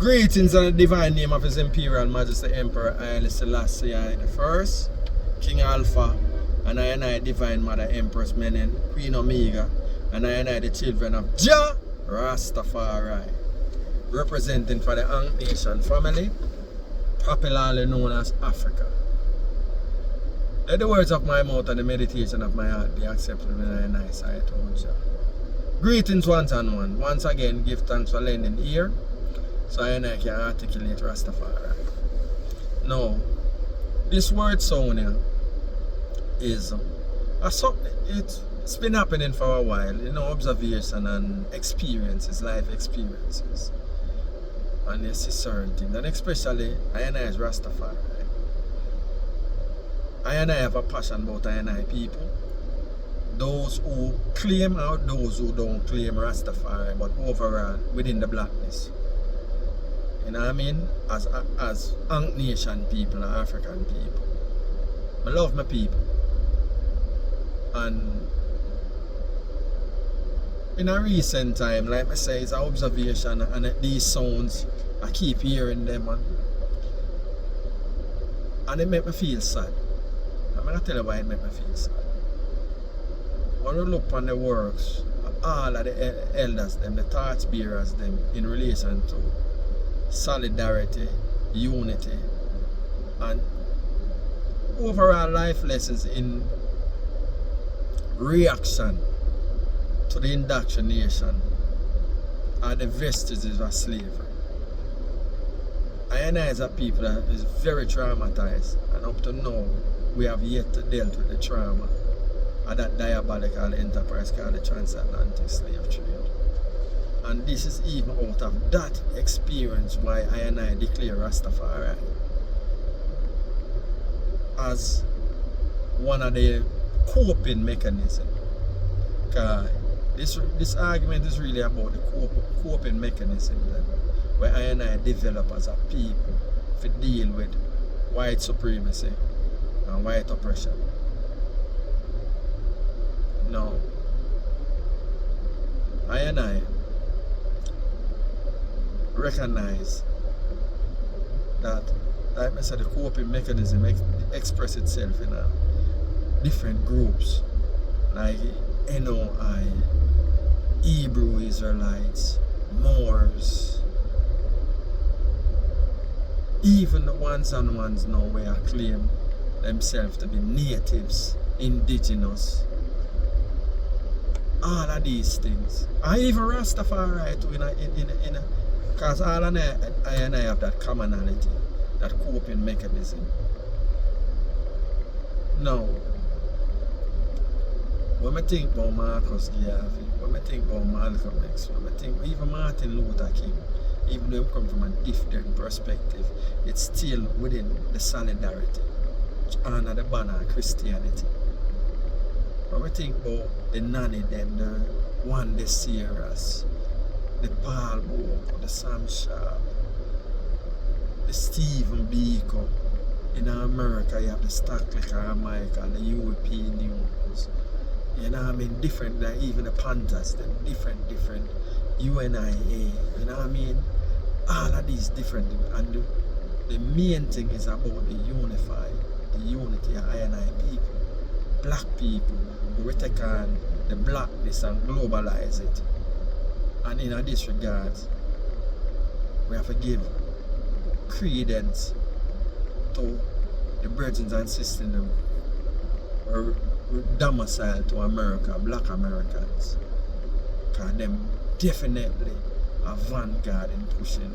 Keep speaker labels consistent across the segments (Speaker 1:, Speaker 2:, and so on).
Speaker 1: Greetings in the divine name of His Imperial Majesty Emperor Haile Selassie I, King Alpha, and I Divine Mother Empress Menen, Queen Omega, and I the children of Jah Rastafari, representing for the Ankh Nation family, popularly known as Africa. Let the words of my mouth and the meditation of my heart be accepted in thy sight, O Jah. Greetings once and one. Once again, give thanks for lending ear, so I can articulate Rastafari. Now, this word sound here is it's been happening for a while, you know, observation and experiences, life experiences. And you see certain things, and especially I is Rastafari. I have a passion about I people. Those who claim out, those who don't claim Rastafari, but overall within the blackness. You know what I mean? As Ankh Nation people and African people. I love my people. And in a recent time, like I say, it's an observation, and these sounds, I keep hearing them, and it make me feel sad. I'm going to tell you why it make me feel sad. When we look on the works of all of the elders, them, the torch bearers, them, in relation to solidarity, unity, and overall life lessons in reaction to the indoctrination or the vestiges of slavery. I as a people that is very traumatized, and up to now we have yet to deal with the trauma of that diabolical enterprise called the transatlantic slave trade. And this is even out of that experience why I declare Rastafari as one of the coping mechanisms. Because this argument is really about the coping mechanism where I develop as a people to deal with white supremacy and white oppression. Now, I recognize that, like I said, the coping mechanism express itself in different groups, like NOI, Hebrew Israelites, Moors, even the ones now where claim themselves to be natives, indigenous, all of these things. And even Rastafari too, because all of I have that commonality, that coping mechanism. Now, when I think about Marcus Garvey, when I think about Malcolm X, when I think even Martin Luther King, even though they come from a different perspective, it's still within the solidarity under the banner of Christianity. When we think about the Nanny them, the one the Sierras, the Paul Book, the Sam Sharp, the Stephen Biko. In America you have the Stockley Carmichael, the European News. You know what I mean? Different, like even the Panthers, them different UNIA, you know what I mean? All of these different, and the main thing is about the unity of I people, black people, we take on the blackness and globalize it. And in this regard, we have to give credence to the brethren and sisters them were domiciled to America, black Americans. Because them definitely a vanguard in pushing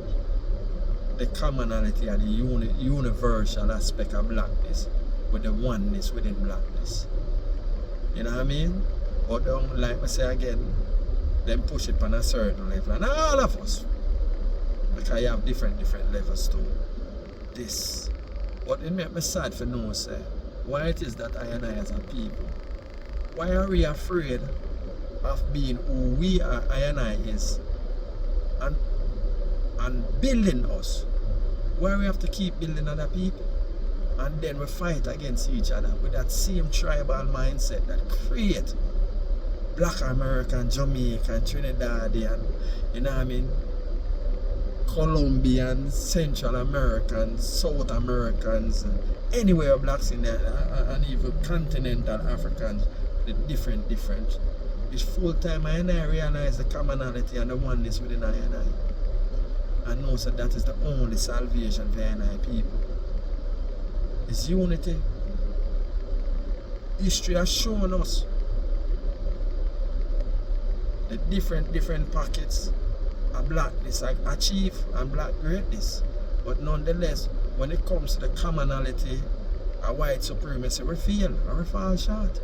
Speaker 1: the commonality of the universal aspect of blackness with the oneness within blackness. You know what I mean? But don't, like I say again, them push it on a certain level. And all of us, because you have different levels to this. But it makes me sad for know, say, why it is that I as a people, why are we afraid of being who we are, I is, and building us? Why we have to keep building other people? And then we fight against each other with that same tribal mindset that create Black American, Jamaican, Trinidadian, you know what I mean? Colombians, Central Americans, South Americans, anywhere blacks in there, and even continental Africans, the different. It's full time I realize the commonality and the oneness within I. And know that that is the only salvation for I people. It's unity. History has shown us the different pockets of blackness achieve and black greatness. But nonetheless, when it comes to the commonality of white supremacy, we fail or we fall short.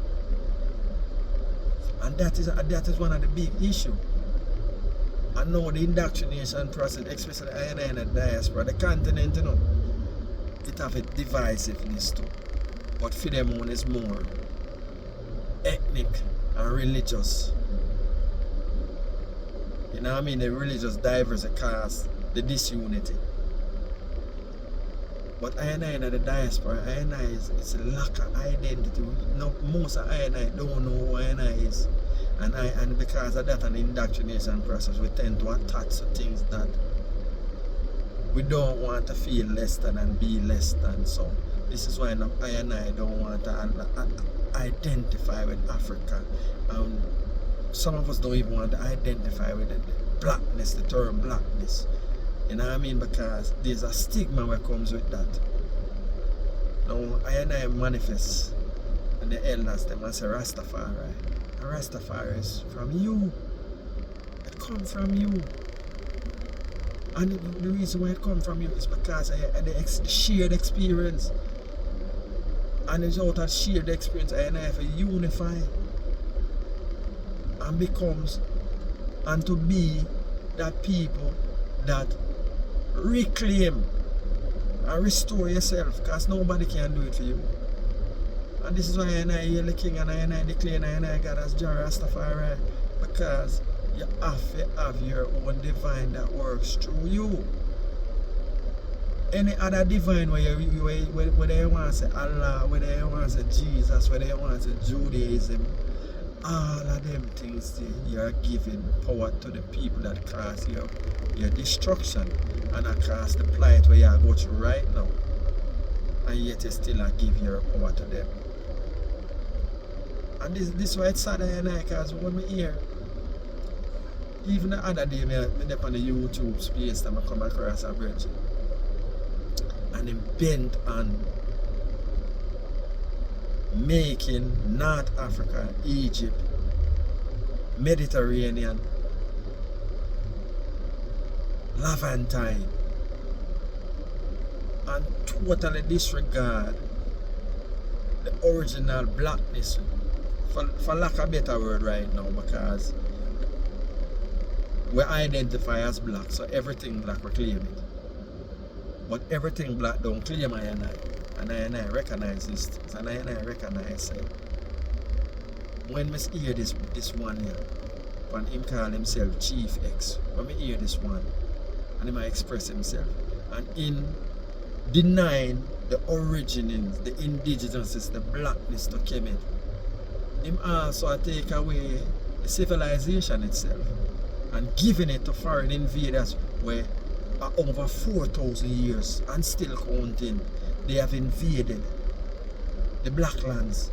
Speaker 1: And that is one of the big issues. I know the indoctrination process, especially in the diaspora, the continent, it have a divisiveness too. But for them one is more ethnic and religious. You know what I mean? The religious diversity cause the disunity. But I in the diaspora, it's a lack of identity. No, most of I don't know who I is. And because of that, an indoctrination process, we tend to attach to things that we don't want to feel less than and be less than. So this is why I don't want to identify with Africa. Some of us don't even want to identify with the blackness, the term blackness. You know what I mean? Because there's a stigma that comes with that. Now I manifest and the elders them and say Rastafari. And Rastafari is from you. It comes from you. And the reason why it comes from you is because of the shared experience. And it's out of shared experience I have to unify and becomes and to be that people that reclaim and restore yourself, because nobody can do it for you. And this is why I hear the king and I declare and I God as Jah Rastafari, because you have to have your own divine that works through you. Any other divine whether you want to say Allah, whether you want to say Jesus, whether you want to say Judaism, all of them things you are giving power to the people that cause your destruction and that cause the plight where you are going through right now. And yet you still give your power to them. And this why it's sad because when we hear, even the other day I up on the YouTube space that I come across a bridge and him bent on making North Africa, Egypt, Mediterranean, Levantine, and totally disregard the original blackness, for lack of a better word right now, because we identify as black, so everything black we claim it. But everything black don't claim I and I recognize this things, and I recognize it. When we hear this one here, when him call himself Chief X, when we hear this one, and he might express himself, and in denying the origins, the indigenous, the blackness to Kemet, him also take away the civilization itself and giving it to foreign invaders where over 4,000 years and still counting, they have invaded the black lands,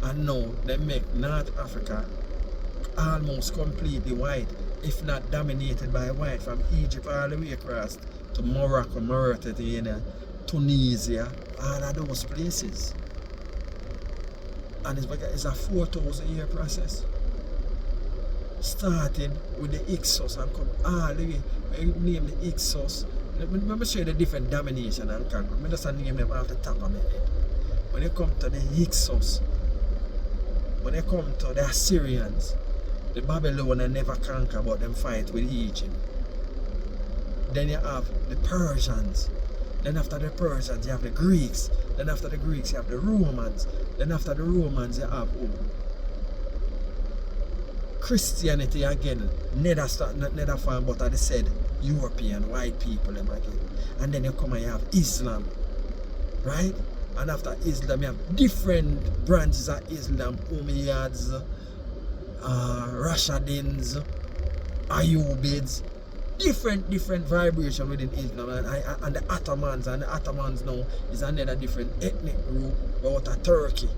Speaker 1: and now they make North Africa almost completely white, if not dominated by white, from Egypt all the way across to Morocco, Mauritania, Tunisia, all of those places. And it's a 4,000 year process. Starting with the Ixos and come all the way. When you name the Ixos, let me show you the different domination and conquer. I just name them off the top of my head. When you come to the Hyksos, when you come to the Assyrians, the Babylonians never conquer, but them fight with Egypt. Then you have the Persians. Then after the Persians you have the Greeks. Then after the Greeks you have the Romans. Then after the Romans you have Christianity again. Neither found but I said European white people them again. And then you come and you have Islam. Right? And after Islam you have different branches of Islam. Umayyads, Rashidins, Ayyubids, different vibration within Islam, and the Ottomans now is another different ethnic group out of Turkey.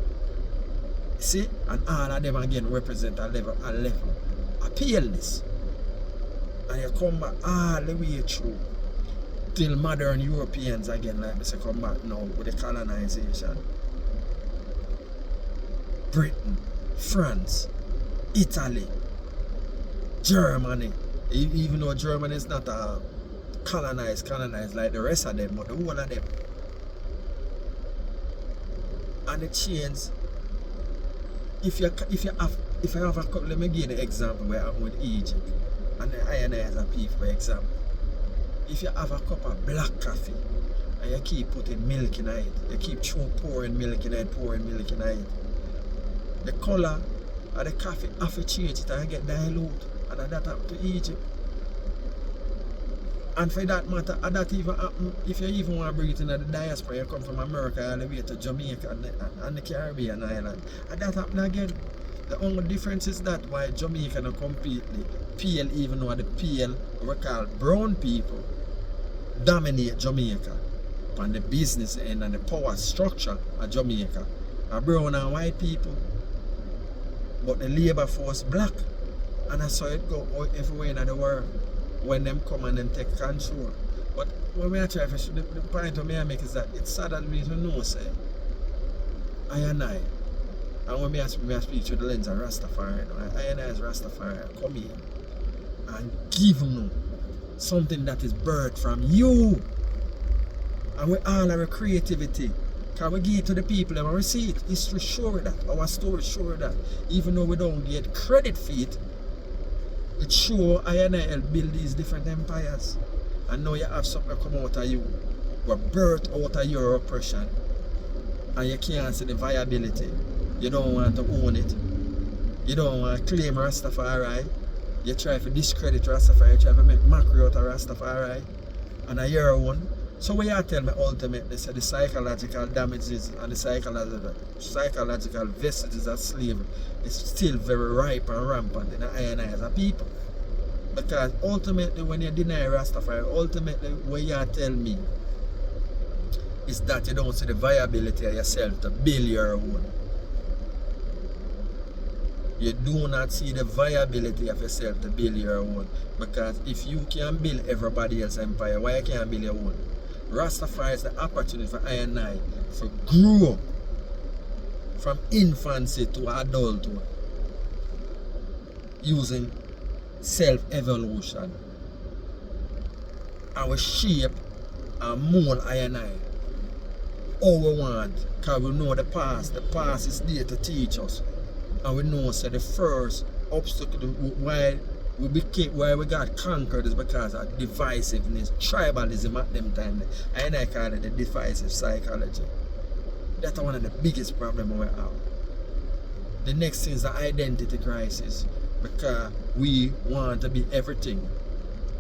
Speaker 1: See? And all of them again represent a level of paleness. And you come back all the way through till modern Europeans again, like I say, come back now with the colonization. Britain, France, Italy, Germany. Even though Germany is not colonized like the rest of them, but the whole of them. And the change. If I have a couple, let me give you an example where I'm with Egypt and the iron as a people, for example. If you have a cup of black coffee and you keep putting milk in it, you keep pouring milk in it, the color of the coffee have to change it and get dilute, and that happened to Egypt. And for that matter, that even happen if you even want to bring it in the diaspora, you come from America all the way to Jamaica and the Caribbean island. And that happened again. The only difference is that why Jamaica not completely pale, even though the pale, we call brown people, dominate Jamaica on the business end and the power structure of Jamaica. Are brown and white people. But the labor force black. And that's how it go everywhere in the world. When them come and them take control. But when we are trying to, the point of me I make is that it's sad that me to know, say, I and when me I speak through the lens of Rastafari, I and I as Rastafari come in and give you something that is birthed from you. And we all our creativity. Can we give it to the people and we see it? History show that. Our story show that. Even though we don't get credit for it, it shows I and I help build these different empires. And now you have something come out of you. We're birthed out of your oppression. And you can't see the viability. You don't want to own it. You don't want to claim Rastafari. You try to discredit Rastafari. You try to make mockery out of Rastafari. And a your own. So what you tell me ultimately, say the psychological damages and the psychological vestiges of slavery is still very ripe and rampant in the I and I as a people. Because ultimately when you deny Rastafari, ultimately what you tell me is that you don't see the viability of yourself to build your own. You do not see the viability of yourself to build your own. Because if you can build everybody else's empire, why you can't build your own? Rastafari is the opportunity for I and I to grow from infancy to adulthood using self-evolution. And we shape and mold I and I all we want, because we know the past. The past is there to teach us. And we know so the first obstacle why we got conquered is because of divisiveness, tribalism at them time. And I call it the divisive psychology. That's one of the biggest problems we have. The next thing is the identity crisis, because we want to be everything.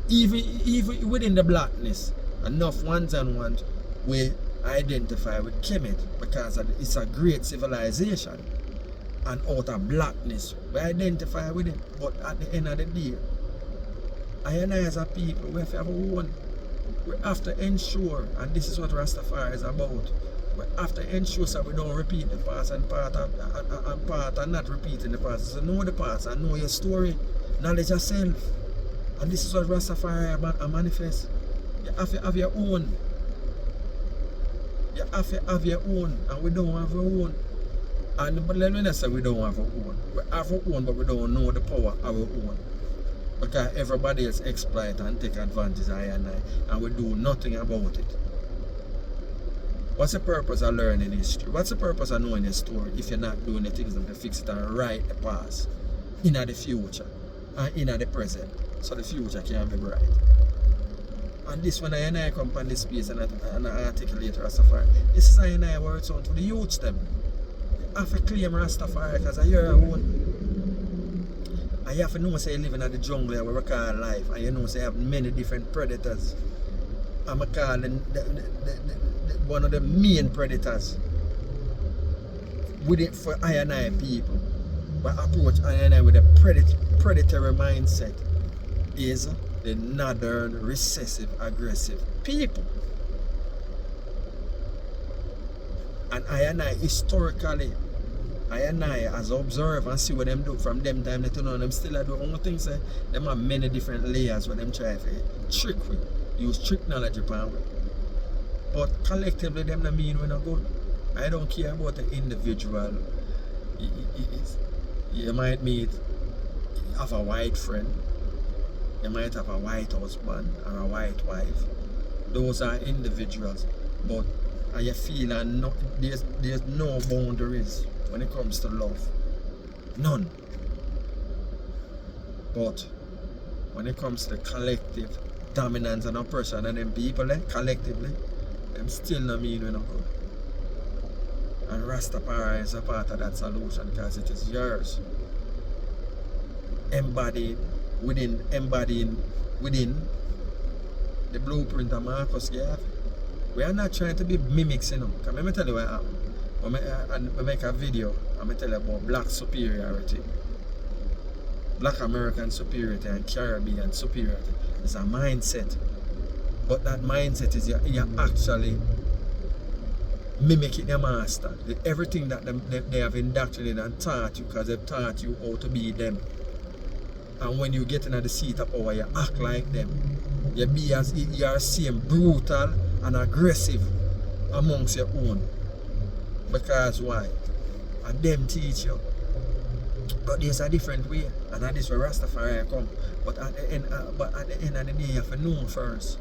Speaker 1: Even within the blackness, enough ones and ones we identify with Kemet because it's a great civilization. And out of blackness, we identify with it. But at the end of the day, I and I as a people, we have to have a own. We have to ensure, and this is what Rastafari is about, we have to ensure that we don't repeat the past and part and not repeating the past. So know the past and know your story, knowledge yourself. And this is what Rastafari manifests. You have to have your own. You have to have your own, and we don't have our own. But let me not say we don't have our own. We have our own, but we don't know the power of our own. Because everybody else exploit and take advantage of and we do nothing about it. What's the purpose of learning history? What's the purpose of knowing a story if you're not doing the things to fix it and write the past in the future and in the present, so the future can be bright? And this when I come on this space and I articulate Rastafari, this is I words on to the youth them. You have to claim Rastafari because you're own. And you have to know say you living in the jungle where we call life, and you know say you have many different predators. I'm calling one of the main predators with it for I and I people. But approach I and I with a predatory mindset is the northern, recessive, aggressive people. And I historically, I as observe and see what them do from them time to now, them still do one thing, say them have many different layers where them try to trick with, use trick knowledge upon with. But collectively them not mean we're not good. I don't care about the individual. You might have a white friend, you might have a white husband or a white wife. Those are individuals. But I feel there's no boundaries when it comes to love. None. But when it comes to collective dominance and oppression and them people collectively, them still not mean we're not good. And Rastafari is a part of that solution because it is yours. Embodying within the blueprint of Marcus Garvey. We are not trying to be mimics, you know. Because let me tell you what happened. When I make a video, I'm going to tell you about black superiority. Black American superiority and Caribbean superiority. It's a mindset. But that mindset is you're actually mimicking your master. Everything that they have indoctrinated and taught you because they've taught you how to be them. And when you get into the seat of power, you act like them. You are same brutal and aggressive amongst your own. Because why? And them teach you. But there's a different way, and that is where Rastafari come. But at the end of the day, you have to know first.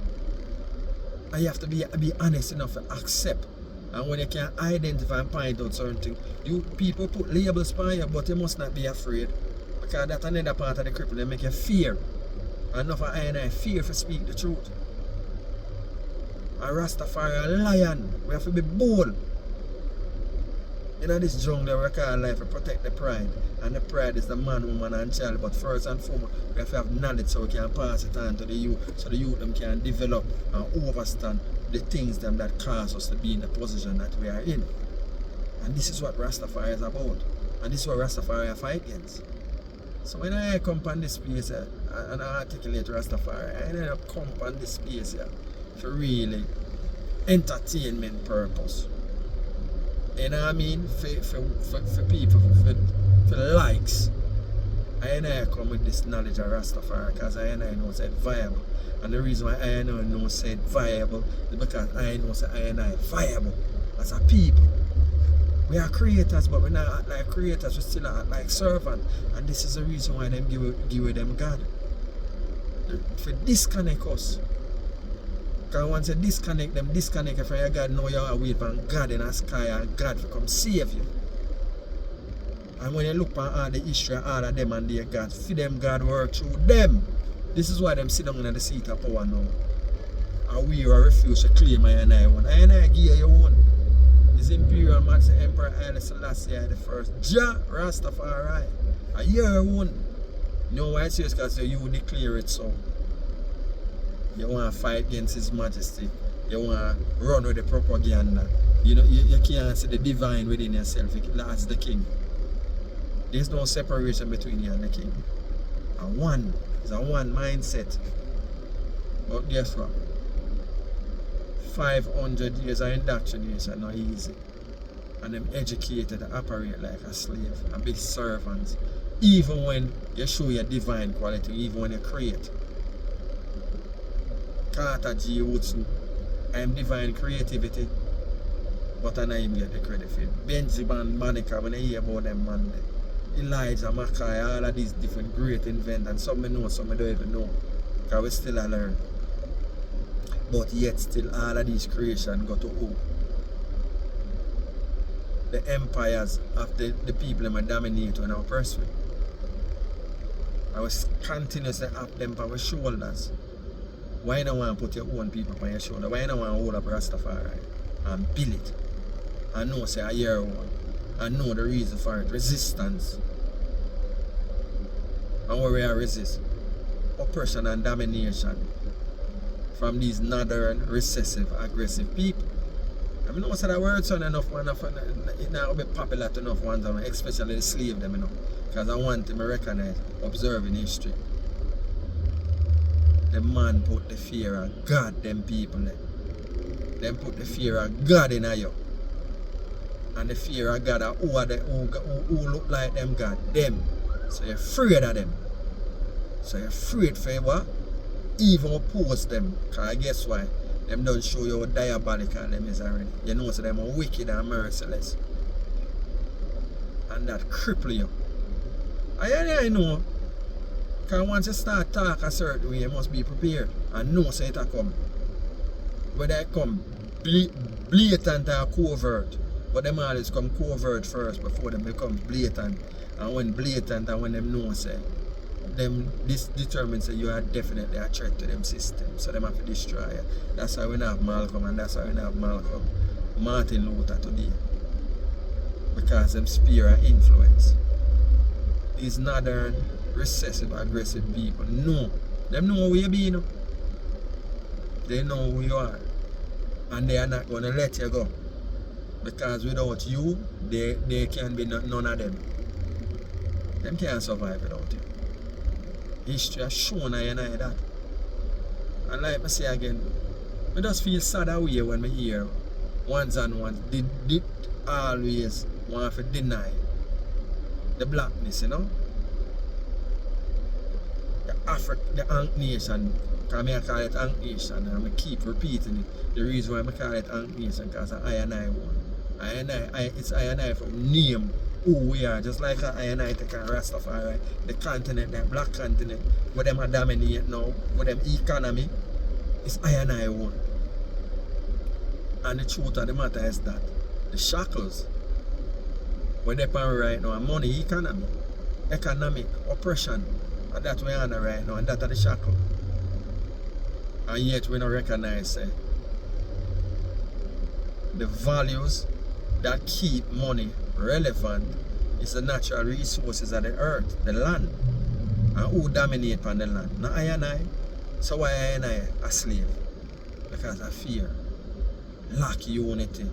Speaker 1: And you have to be honest enough to accept. And when you can identify and point out certain things, you people put labels on you, but you must not be afraid. Because that's another part of the cripple, they make you fear. Enough of I fear to speak the truth. And Rastafari a lion. We have to be bold. In this jungle we call life, we protect the pride. And the pride is the man, woman and child. But first and foremost, we have to have knowledge so we can pass it on to the youth. So the youth them can develop and understand the things them that cause us to be in the position that we are in. And this is what Rastafari is about. And this is what Rastafari fight against. So when I come on this space and I articulate Rastafari, I end up come on this space for really entertainment purpose. You know what I mean? For people, for likes. I come with this knowledge of Rastafari because I know it's viable. And the reason why I know it's viable is because I know it's viable as a people. We are creators, but we're not act like creators, we still act like servants. And this is the reason why them give them God. For disconnect us. Because once you disconnect them, disconnect from your God, now you are away from God in the sky and God will come save you. And when you look at all the history of all of them and their God, for them God work through them. This is why them sit down in the seat of power now. And we are refuse to claim I and I one. I and I give you one. His Imperial Majesty Emperor Haile Selassie the first. Jah Rastafari. And you're one. You know why it's serious? Because you declare it so. You want to fight against His Majesty. You want to run with the propaganda. You know, you can't see the divine within yourself as the king. There's no separation between you and the king. And one is a one mindset. But guess what? 500 years of indoctrination not easy. And them educated to operate like a slave and be servants. Even when you show your divine quality, even when you create. Carter G. Woodson, I am divine creativity, but I don't get the credit for it. Benjamin Monica, when I hear about them man, Elijah Mackay, all of these different great inventors, some I know, some I don't even know. Because we still learn. But yet still all of these creations go to who? The empires of the people that dominate and oppress with. I was continuously up them on our shoulders. Why don't want to put your own people on your shoulder? Why don't want to hold up Rastafari and build it? And know say I hear one. And know the reason for it. Resistance. And where we are resist? Oppression and domination from these northern, recessive, aggressive people. I mean, most of the words son enough, man, it now be popular to enough ones, especially the slave them, you know. Because I want them to recognize, observing history. the man put the fear of God, them people. Them put the fear of God in you. And the fear of God who look like them God, them. So you're afraid of them. So you're afraid for what? Even oppose them. Because guess why? Them don't show you how diabolical them is already. You know so them are wicked and merciless. And that cripple you. I know. Because once you start talk a certain way, you must be prepared. And know so it'll come. Whether it come blatant or covert. But them always come covert first before them become blatant. And when blatant and when them know say, this determines that you are definitely a threat to them system. So them have to destroy you. That's why we have Malcolm and that's why we have Martin Luther today. Because them sphere of influence. These northern, recessive, aggressive people know. Them know who you be, you know. They know who you are. And they are not going to let you go. Because without you, they can be none of them. Them can't survive without you. History has shown I and I that. And like I say again, I just feel sad away when I hear ones and ones did always want to deny the blackness, you know? The Ankh Nation, because I call it Ankh Nation and I keep repeating it. The reason why I call it Ankh Nation because I and I one. It's I and I from name who we are, just like I and I take a Rastafari, the continent, the black continent, where them are dominate now, with them economy, it's I and I one. And the truth of the matter is that the shackles, where they are right now, are money economy, economic oppression, and that's where we are right now, and that's the shackle. And yet we don't recognize the values that keep money relevant is the natural resources of the earth, the land. And who dominate on the land? Not I and I. So why I and I a slave? Because of fear. Lack unity.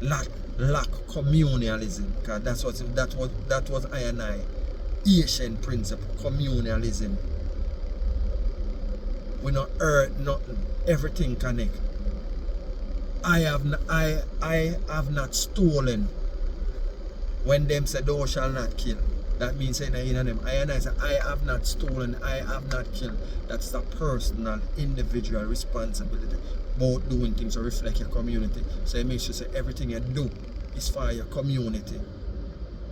Speaker 1: Lack communalism. Because that was I and I. Ancient principle, communalism. We not hurt nothing. Everything connect. I have not stolen. When them say thou shall not kill, that means in them. I and I say I have not stolen, I have not killed. That's the personal, individual responsibility about doing things to reflect your community. So you make sure say everything you do is for your community,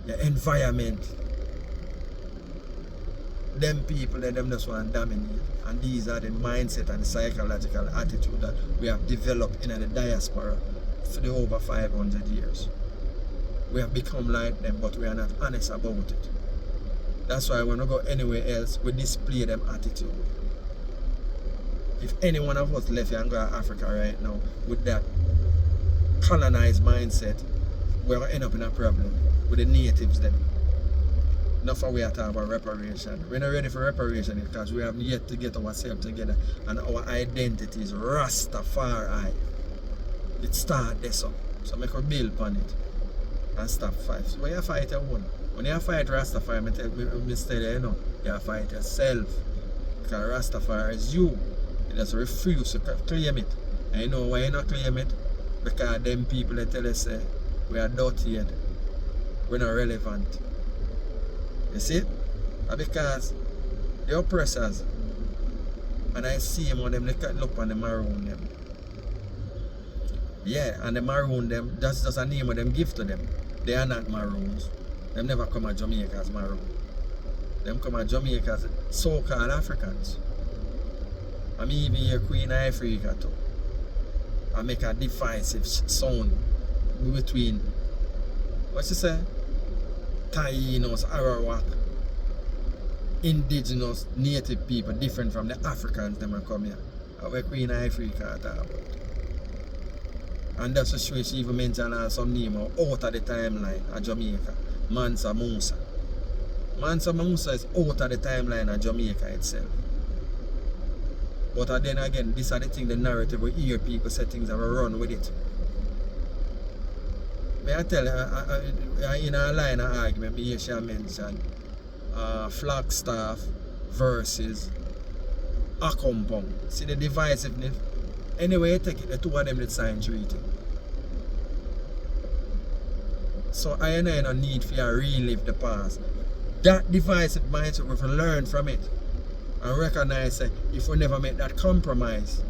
Speaker 1: your environment. Them people that them just want to dominate. And these are the mindset and the psychological attitude that we have developed in the diaspora for the over 500 years. We have become like them, but we are not honest about it. That's why when we go anywhere else, we display them attitude. If any one of us left here and go to Africa right now with that colonized mindset, we're going to end up in a problem with the natives then. Not for we are talking about reparation. We're not ready for reparation because we have yet to get ourselves together and our identity is Rastafari. It starts there so make a build upon it and stop fight. So when you fight your own, when you fight Rastafari, I tell you, you know, you fight yourself. Because Rastafari is you. You just refuse to claim it. And you know why you not claim it? Because them people that tell us we are dirty, we're not relevant. You see? Because the oppressors, and I see them on them, they can look on the maroon them. Yeah, and the maroon them, that's just a name of them give to them. They are not maroons. Them never come at Jamaica as maroon. Them come at Jamaica as so-called Africans. I mean even here Queen of Africa too. I make a divisive sound between, what you say? Tainos, Arawak, indigenous native people different from the Africans them come here. Our Queen of Africa talk about. And that's the way she even mentioned some name out of the timeline of Jamaica. Mansa Musa. Mansa Musa is out of the timeline of Jamaica itself. But then again, this is the thing, the narrative we hear people say things and we run with it. May I tell you, in a line of argument, me hear she mention Flagstaff versus a compound. See the divisiveness? Anyway, you take it, the two of them that sign treaty. So I no need for you to relive the past. That divisive mindset, we have to learn from it and recognize that if we never make that compromise,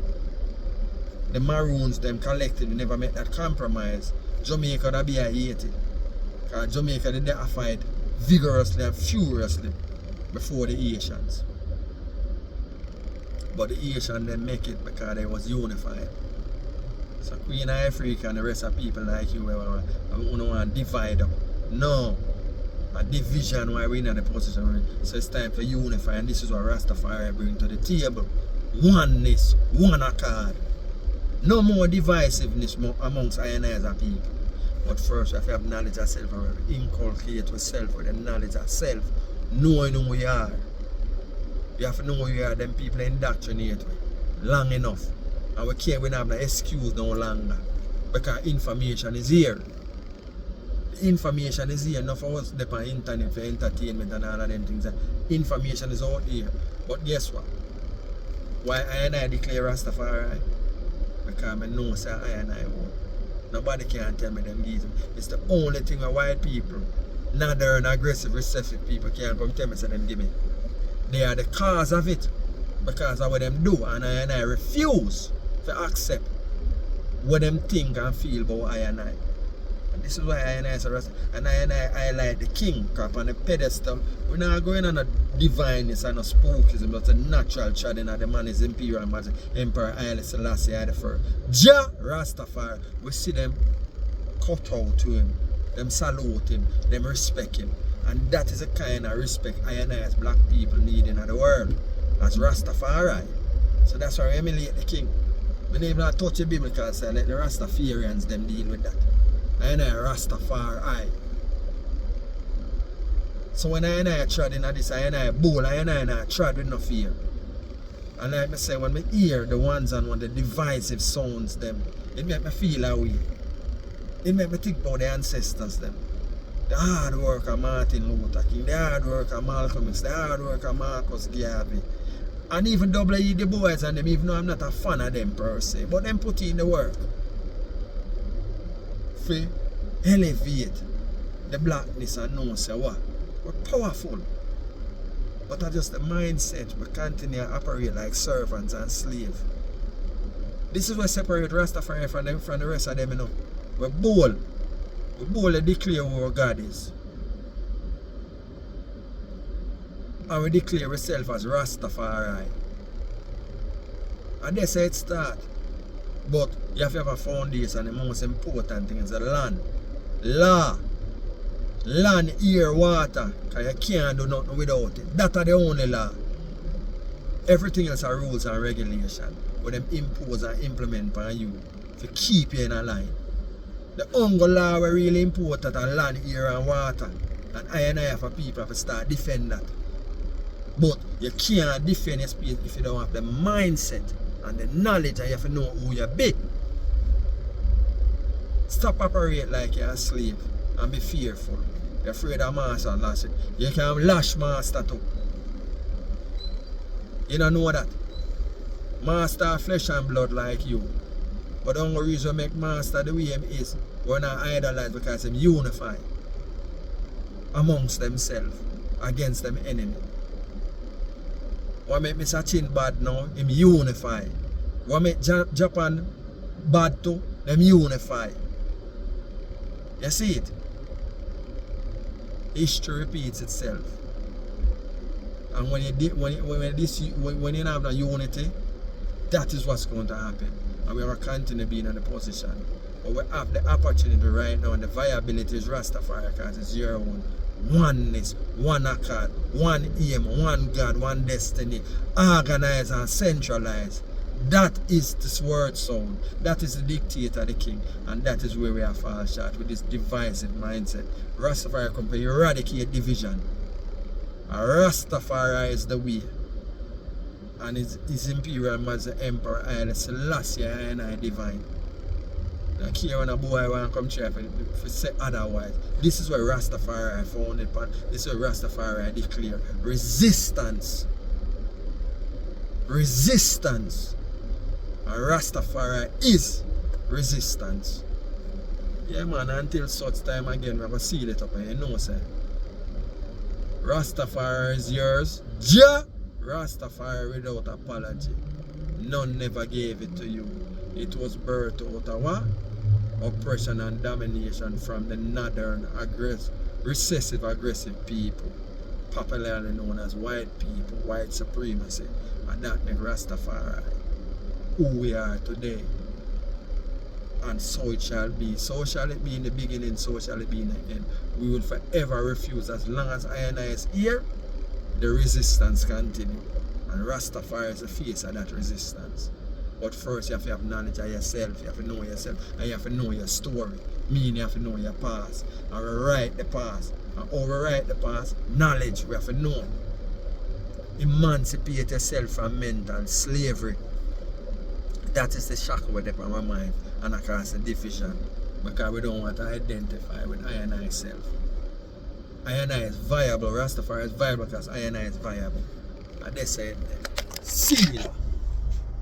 Speaker 1: the Maroons, them collectively never make that compromise, Jamaica would be a hated. Because Jamaica did fight vigorously and furiously before the Haitians. But the Haitians then make it because they was unified. So Queen Africa and the rest of people like you want to divide up. No. A division why we're in the position. So it's time for unify, and this is what Rastafari bring to the table. Oneness, one accord. No more divisiveness amongst I and I as a people. But first we have to have knowledge of self and inculcate yourself with the knowledge of self. Knowing who you are. You have to know who you are, them people indoctrinate long enough. And we can't have no excuse no longer. Because information is here. Information is here, enough for us on the internet for entertainment and all of them things. Information is out here. But guess what? Why I and I declare Rastafari? Because I know say I and I won't. Nobody can tell me them reason. It's the only thing where white people, northern, aggressive, recessive people can come tell me say them give me. They are the cause of it. Because of what them do, and I refuse to accept what them think and feel about I and I. And this is why I and I say and I like the king, because on the pedestal, we're not going on a divineness and a spookism, but a natural treading of the man is imperial majesty, Emperor Haile Selassie I the first. Jah Rastafari, we see them cut out to him, them salute him, them respect him. And that is the kind of respect I and I as black people need in the world, as Rastafari. So that's why I emulate the king. We don't even touch the Bible because I let the Rastafarians them deal with that. I and I Rastafari. So when I and I trod in this, I and I bowl, I and I trod with no fear. And like I say, when I hear the ones and when the divisive sounds them, it make me feel away. It make me think about the ancestors them. The hard work of Martin Luther King, the hard work of Malcolm X, the hard work of Marcus Garvey. And even W.E. Du Bois and them, even though I'm not a fan of them per se, but them put in the work. For elevate the blackness and know say what? We're powerful. But that's just the mindset. We continue to operate like servants and slaves. This is what separates Rastafari from the rest of them, you know. We're bold. We boldly declare who our God is. And we declare ourselves as Rastafari. And that's how it starts. But you have to have a foundation, and the most important thing is the land. Law. Land, air, water. Because you can't do nothing without it. That's the only law. Everything else are rules and regulations. But them impose and implement on you to keep you in a line. The hunger law were really important on land, air and water. And I have for people have to start defend that. But you can't defend your space if you don't have the mindset and the knowledge, and you have to know who you be. Stop operate like you're a slave and be fearful. You're afraid of master and lash it. You can lash master too. You don't know that. Master flesh and blood like you. But the only reason make master the way him is, we're not idolize because him unify amongst themselves against them enemy. What make Mr. Chin bad now, him unify. What make Japan bad too, them unify. You see it? History repeats itself. And when you have a unity, that is what's going to happen. And we will continue being in the position. But we have the opportunity right now, and the viability is Rastafari because it's your own. Oneness, one accord, one aim, one God, one destiny, organized and centralized. That is this word sound. That is the dictator, the king. And that is where we are fall short with this divisive mindset. Rastafari come to eradicate division. And Rastafari is the way. And his imperial majesty Emperor Haile Selassie and I divine. Now here when a boy want to come try for say otherwise. This is where Rastafari found it. This is where Rastafari declare resistance resistance. And Rastafari is resistance. Yeah man, until such time again, we have a seal it up and you know say Rastafari is yours. Ja Rastafari without apology. None never gave it to you. It was birthed out of what? Oppression and domination from the northern recessive aggressive people, popularly known as white people, white supremacy, and that make Rastafari who we are today. And so it shall be. So shall it be in the beginning, so shall it be in the end. We will forever refuse. As long as I and I is here, the resistance continue. And Rastafari is the face of that resistance. But first you have to have knowledge of yourself, you have to know yourself, and you have to know your story. Meaning you have to know your past. And rewrite the past. And overwrite the past, knowledge we have to know. Emancipate yourself from mental slavery. That is the shackle with upon my mind and across the division. Because we don't want to identify with I and I self. I and I is viable, Rastafari is viable because I and I is viable. And they said, see ya.